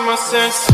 my senses.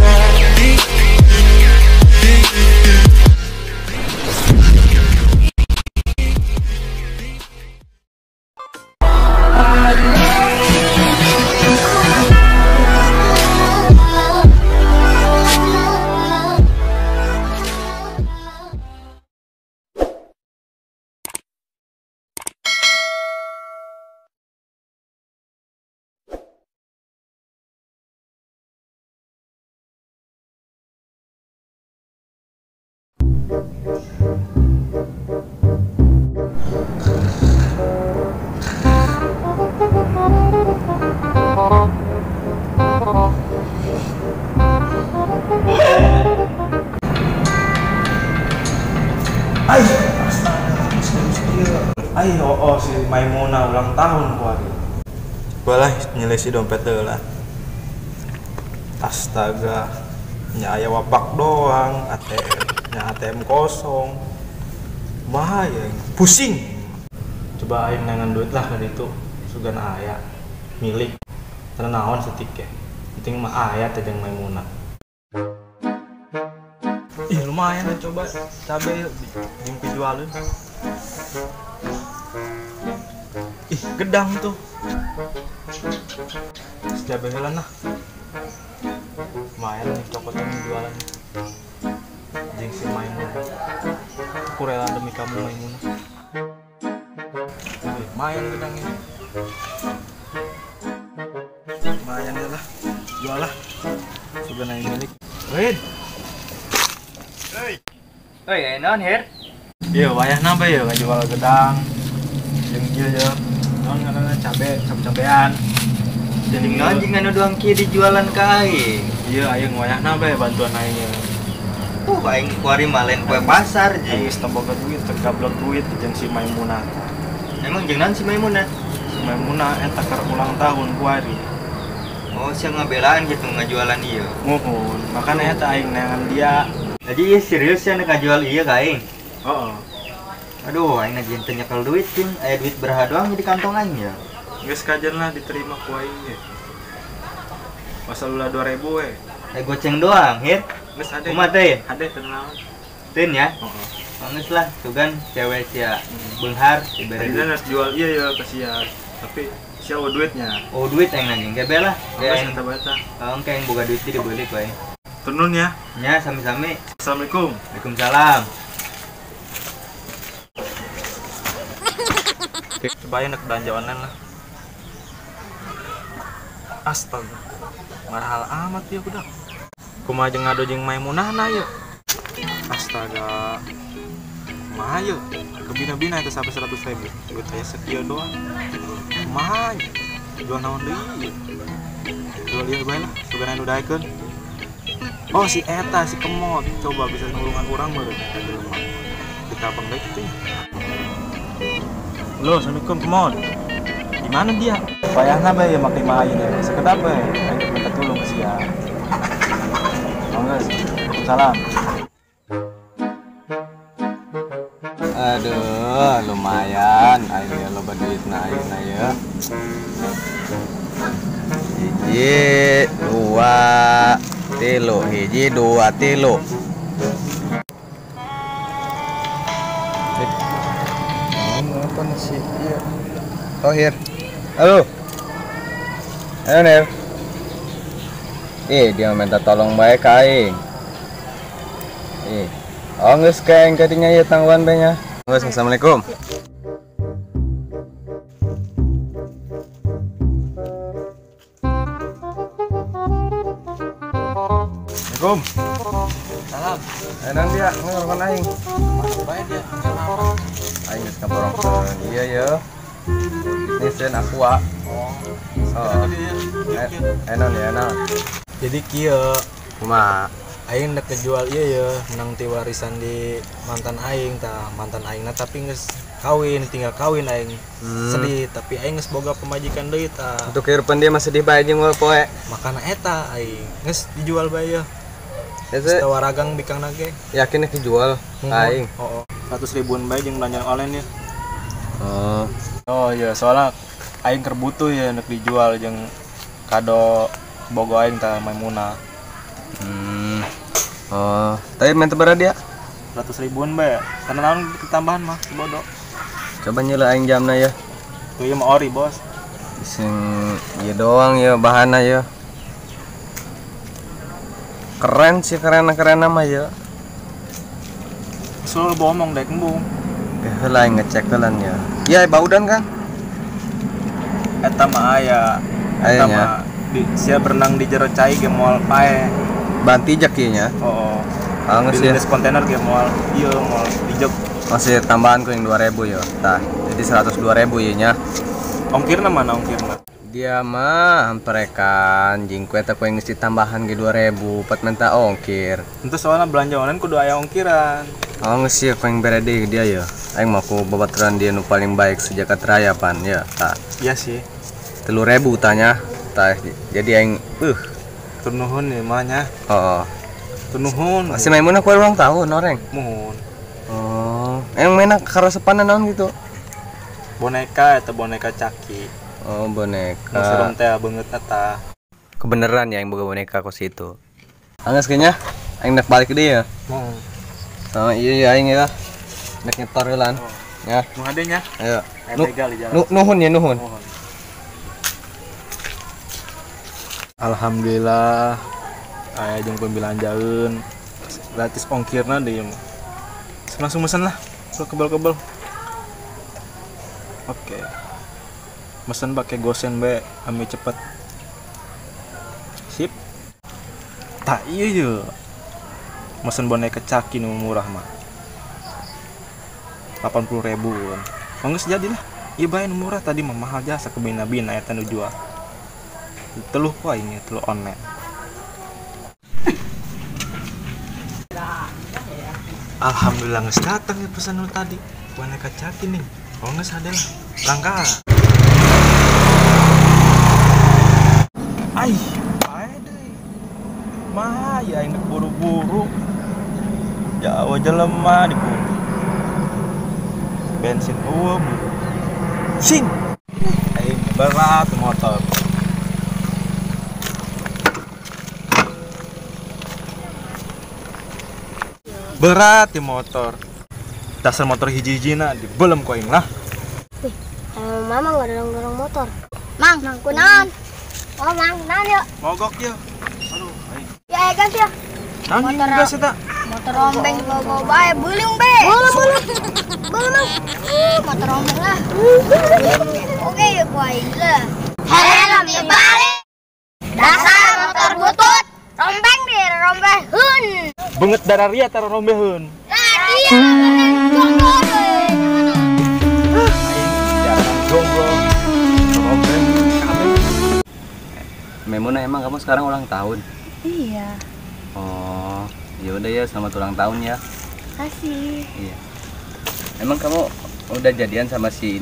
Ayo, si Maimuna ulang tahun kuari. Balah nyelesi dompet lah. Astaga, nya aya wapak doang, ATM kosong. Bahaya, pusing. Coba aing nangan duit lah dari itu, sugan aya milik. Ternaon setik ya. Penting mah aya teh jeung Maimuna. Ih, lumayan lah coba cabe jeung jualin. Ih, gedang tuh. Cabai heula nah. Lumayan nih cokotnya jualan. Jeung si Maimuna. Aku rela demi kamu Maimuna. Lumayan gedang ini. Lumayan ya lah. Jual lah. Sudah naik milik. Red. Hei, naon Her? Iya, wayah nambah ya ngajual gedang. Jeung ieu ya. Naon ngaranna cabe-cabean. Jadi anjing anu doang kieu dijualan ka aing. Iya, ayeung wayah nambah ya bantuan aing. Aing kuari malen kue pasar Aing jeung. geus boga duit, tergablok duit jeung si Maimuna. Emang jeung naon si Maimunah? Si Maimuna eta keur ulang tahun kuari. Oh, sia ngabelaan gitu ngajualan ieu. Muhun, makana eta aing neangan dia. Jadi ieu serius sia nu ngajual ieu ka aing. Heeh. Aduh, aing aja teu nyekel duit jeung aya duit beraha doang di kantong aing ya. Geus kajen lah diterima ku aing ge. Masalah 2000 we. Goceng doang, Her. Geus ade. Kumaha teh? Ade tenang. Tin ya. Heeh. Geus lah, sugan cewek sia beunghar dibere Tadinya duit. nas jual ieu ya ka sia, tapi sia eueuh duitnya. Oh, duit aing anjing gebe lah. Geus Aing eta bata. kaong kayak boga duit di beulik we. Tunun ya. Nya sami-sami. Assalamualaikum. Waalaikumsalam. Oke, coba aja nak belanja online lah. Astaga, mahal amat ya udah. Kumaha jeung ngado jeung Maimunah na yeuh. Astaga. Kumaha yeuh? Kebina-bina eta sampai 100.000. Duit aya sekieu doang. Kumaha? Jual naon deui? Jual ieu bae lah, sugan anu daekeun. Oh, si eta si Kemot, coba bisa nulungan urang meureun eta jelema. Ditelepon bae kitu. Halo, Assalamualaikum Kemot. Di mana dia? Payahna bae ya make main ya. Sekedap bae, aing minta tolong ke sia. Mangga. Salam. Aduh, lumayan. Ayo loba duitna ayeuna ya. 1, 2, 3, 1, 2, 3. Apa sih? Iya. Tohir. Halo. Ayo, Ner. Dia minta tolong bae ka aing. Oh, geus kaeng kadinya ieu tangguhan bae nya. Geus, assalamualaikum. Assalamualaikum. Salam. Enak dia ngorong aing. Masuk bae dia. Kenapa? Aing geus kaborongkeun ieu ya. Nisen aqua. Oh. Enak ya, enak. Jadi kieu Kumaha? aing udah kejual ieu ya menang ti warisan di mantan aing tah. Mantan aingna tapi geus kawin, tinggal kawin aing. Sedih, tapi aing geus boga pemajikan deui tah. Untuk kehidupan dia masih sedih bae jeung poe. Makana eta aing geus dijual bae ya. Ese Tawaragang bikang nage. yakin dijual aing. Oh, 100 ribuan bae jeung belanja online ya. Oh. Oh iya, soalnya aing keur butuh ya nek dijual jeung kado bogo aing tah Maimunah. Oh, tapi main berapa dia? 100 ribuan be. Karena naon ketambahan mah bodoh. Coba nyela aing jamna ya. Tuh ya mau ori bos. Sing ieu doang ya bahana ya. Keren sih, keren mah ya. Selalu ngomong dek embung. Heula aing ngecek heula ya. Iya baudan kan? Eta mah aya. Eta Ayanya. mah sia berenang di jero cai ge moal pae. Banti jak ieu nya. Oh. Angus Di ya. lindes kontainer ge moal ieu moal dijog. Masih tambahan ku yang 2000 ya. Tah, jadi 102.000 ieu nya. Ongkirna mana ongkirna? Dia mah hamperekan jeung ku eta ku yang ngisi tambahan ge 2000 pat minta ongkir. Itu soalnya belanja online kudu aya ongkiran. Angus ya ku yang berede dia ya. Aing mah ku babaturan dia nu paling baik sejak raya pan ya. Tah, Iya sih. 3.000 tanya. Tah, jadi aing Tunuhun nih mahnya. oh. Tunuhun. Masih Maimunah ku ulang tahun orang. Muhun. Oh, yang mainnya karesepan naon gitu. Boneka atau boneka caki. Oh, Nu boneka. serem teh beungeut eta. Kebeneran ya yang boga boneka kos itu. Angges kayaknya aing nak balik ke dia. Mau. Sama iya aing ya. Nek nyetor heulan. Ya, Nu hadenya. ayo. Legal di jalan. Nuhun ya nuhun. Mohon. Alhamdulillah aya jeung pembelanjaeun gratis ongkirna deui mah. Langsung mesen lah. Sok kebel-kebel. Oke. Mesen pakai gosen be ame cepet. Sip. Tak iya ye. Mesen boneka caki nu murah mah. 80.000 kan. Manggeus jadi lah. Ieu bae nu murah tadi mah mahal jasa ke bina-bina eta nu jual. Teluh poe ini teluh online. Alhamdulillah geus datang ya pesan nu tadi. Boneka caki nih. Oh geus ada lah. Langka. Ai, bae deui. Mah ya ini buru-buru. Jawa jelema diburu. Bensin eueuh. Sing. Aing berat motor. Berat di motor. Dasar motor hiji-hijina dibelem ku aing lah. Mama nggak dorong motor. Mang, kunaon? Oh, Mang, kunaon yuk? Mogok ya. Aduh, aing. Ya, gas ya. Naon Motor gas eta? Motor rombeng bawa bae, beuleung be. Beuleung. Motor rombeng lah. Oke, yuk ku aing lah. Helm dibalik. Dasar motor butut. Rombeng deh, rombeheun. Beungeut dararia tara rombeheun. Nah, iya. Jomblo deh. Aing jarang jomblo. Rombeng kabeh. Maimunah emang kamu sekarang ulang tahun? Iya, Oh, ya udah ya selamat ulang tahun ya. kasih. Iya. Emang kamu udah jadian sama si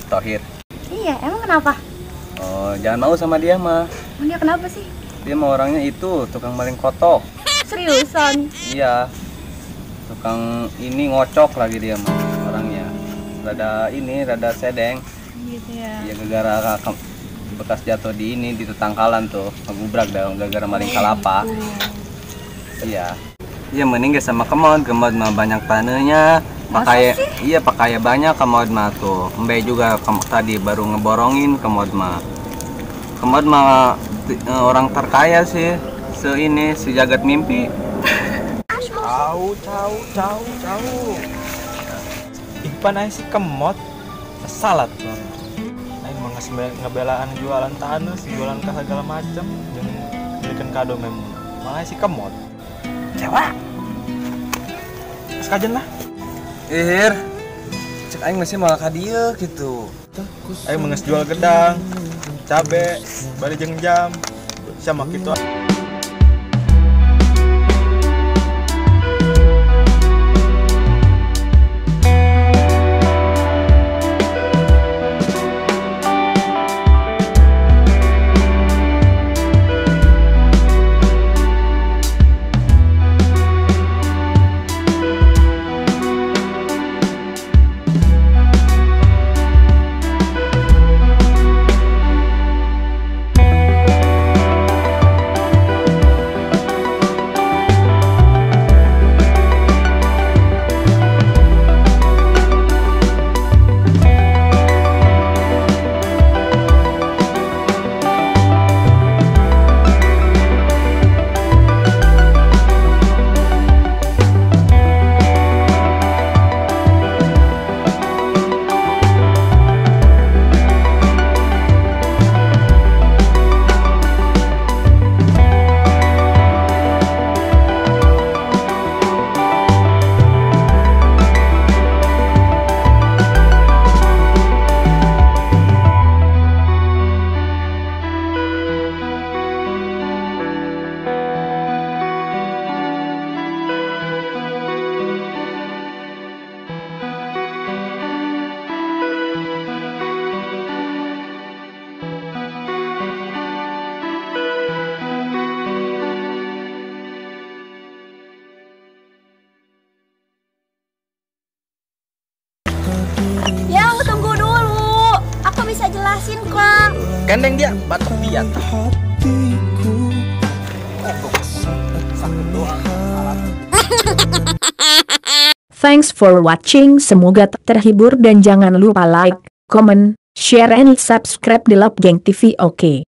Tohir? Iya, emang kenapa? Oh, jangan mau sama dia mah. Dia kenapa sih? Dia mah orangnya itu tukang maling kotok. Seriusan? Iya. Tukang ini ngocok lagi dia mah orangnya. Rada sedeng. Gitu ya. Iya gara-gara bekas jatuh di tetangkalan tuh, ngegubrak dah gara-gara maling kalapa. Iya. Iya mending gak sama kemod mah banyak panenya. Pakai banyak kemod mah tuh. Mbe juga tadi baru ngeborongin kemod mah. Kemod mah orang terkaya sih. Si jagat mimpi. Cau. Ipan aing si kemot salat loh. Aing mah ngebelaan jualan tanah, jualan ka segala macem jeung belikan kado memang. Malah si kemot. Cewa. Sekajen lah. Ihir. Cek aing masih malah ka dieu gitu. Aing menges jual gedang, cabe, bari jeung jam. Sama kitu. Kendeng dia, batuk dia. Thanks for watching, semoga terhibur dan jangan lupa like, comment, share and subscribe di Love Gang TV. Oke.